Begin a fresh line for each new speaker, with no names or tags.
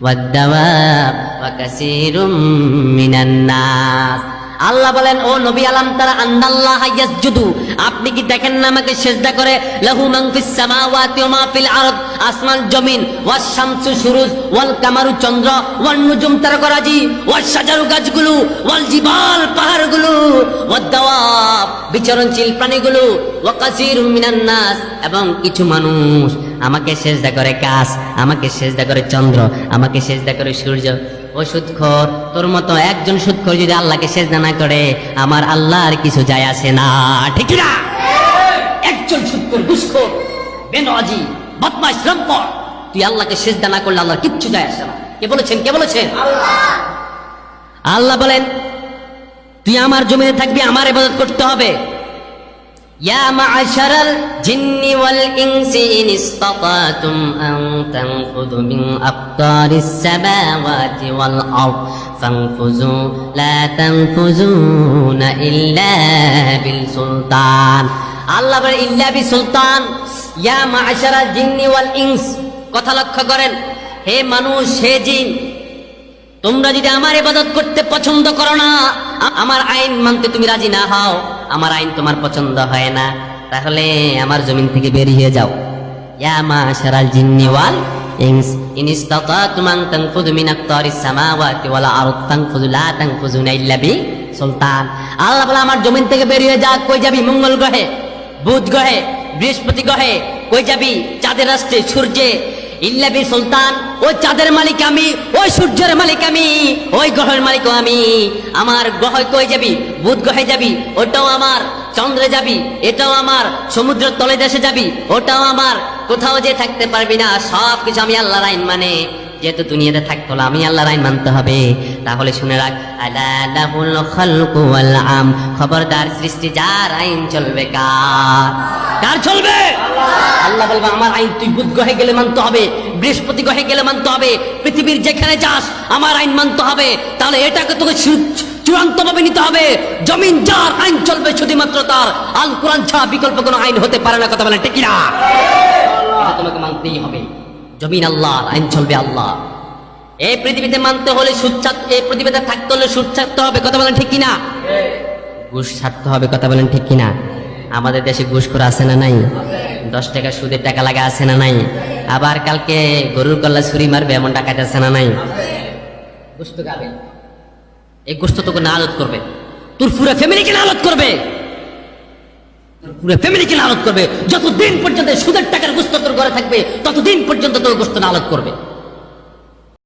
ওয়াদ-দাওয়াব ওয়া কাসীরুম মিনান নাস। আল্লাহ বলেন, ও নবী আলাম তারা আন্নাল্লাহা ইয়াসজুদু, আপনি কি দেখেন না আমাকে সিজদা করে? লাহু মান ফিস সামাওয়াতি ওয়া মা ফিল আরদ, আসমান জমিন, ওয়াস শামসু সূরজ, ওয়াল কামারু চন্দ্র, ওয়ান নুজুম তারকারাজি, ওয়াস শাজারু গাছগুলো, ওয়াল জিবাল পাহাড়গুলো, ওয়াদ দাওয়াব বিচরণশীল প্রাণীগুলো, ওয়া কাসীরুম মিনান নাস, এবং কিছু মানুষ আমাকে সিজদা করে গাছ, আমাকে সিজদা করে চন্দ্র, আমাকে সিজদা করে সূর্য। ও সুদখোর, তোর মতো একজন সুদখোর যদি আল্লাহকে সিজদা না করে, আমার আল্লাহর কিছু যায় আসে না, ঠিক না? একজন সুদখোর, ঘুষখোর, বেনামাজি, বদমাশ, লম্পট, তুই আল্লাহকে সিজদা না করলে আল্লাহর কিচ্ছু যায় আসে না। কে বলেছেন? কে বলেছেন? আল্লাহ বলেন, তুই আমার জমিনে থাকবি, আমার ইবাদত করতে হবে। ইয়া মা'আশারাল জিন্নি ওয়াল ইনসি ইন ইসতাতাতুম আন তানফুযু মিন আকতারিস সামাওয়াতি ওয়াল আরদ ফানফুযু লা তানফুযুনা ইল্লা বিল সুলতান। আল্লাহ বলেন ইল্লা বিল সুলতান। ইয়া মা'আশারাল জিন্নি ওয়াল ইনস, কথা লক্ষ্য করেন, হে মানুষ, হে জিন, তোমরা যদি আমার ইবাদত করতে পছন্দ করো না, আমার আইন মানতে তুমি রাজি না হও, আমার আইন তোমার পছন্দ হয় না, তাহলে আমার জমিন থেকে বেরিয়ে যাও। ইয়া মা'শারাল জিন্নি ওয়াল ইনস ইন ইসতাতাতুম আন তানফুযু মিন আকতারিস সামাওয়াতি ওয়াল আরদ ফানফুযু লা তানফুযুনা ইল্লা বি সুলতান। আল্লাহ বলে আমার জমিন থেকে বেরিয়ে যা। কই যাবি? মঙ্গল গ্রহে, বুধ গ্রহে, বৃহস্পতি গ্রহে। কই যাবি? চাঁদের রাষ্ট্রে, সূর্যে। ইল্লা বি সুলতান, ওই চাঁদের মালিক আমি, ওই সূর্যের মালিক আমি, ওই গ্রহের মালিকও আমি। আমার গ্রহে কই যাবি? বুধ গ্রহে যাবি, ওটাও আমার। চন্দ্রে যাবি, এটাও আমার। সমুদ্রের তলে দেশে যাবি, ওটাও আমার। কোথাও যে থাকতে পারবি না, সব কিছু আমি আল্লাহর আইন মানে। যেহেতু দুনিয়াতে থাকতে হলে আমি আল্লাহর আইন মানতে হবে। তাহলে শুনে রাখ, আলা লাহুল খালকু ওয়াল আম, খবরদার, সৃষ্টি যার, আইন চলবে কার? কার চলবে? আল্লাহ বলবে আমার আইন তুই বুধ গ্রহে গেলে মানতে হবে, বৃহস্পতি গ্রহে গেলে মানতে হবে, পৃথিবীর যেখানে যাস আমার আইন মানতে হবে। তাহলে এটাকে তোকে চূড়ান্ত ভাবে নিতে হবে। জমিন যার, আইন চলবে শুধুমাত্র তার। আল কোরআন ছাড়া বিকল্প কোনো আইন হতে পারে না। কথা বলেন ঠিক না? এটা তোমাকে মানতেই হবে। জমিন আল্লাহর, আইন চলবে আল্লাহ। এই পৃথিবীতে মানতে হলে সুদ ছাড়তে, এই পৃথিবীতে থাকতে হলে সুদ ছাড়তে হবে। কথা বলেন ঠিক কিনা? ঘুষ ছাড়তে হবে। কথা বলেন ঠিক কিনা? আমাদের দেশে ঘুষখোর আছে না নাই? 10 টাকা সুদের টাকা লাগা আছে না নাই? আবার কালকে গরুর কল্লা ছুরি মারবে এমন টাকাতে আছে না নাই? ঘুষ তো খাবে। এই ঘুষ তো তোকে নালত করবে, তোর পুরো ফ্যামিলিকে নালত করবে, তোর পুরো ফ্যামিলিকে নালত করবে। যতদিন পর্যন্ত সুদের টাকার ঘুষ তোর ঘরে থাকবে, ততদিন পর্যন্ত তোর ঘুষ তো নালত করবে।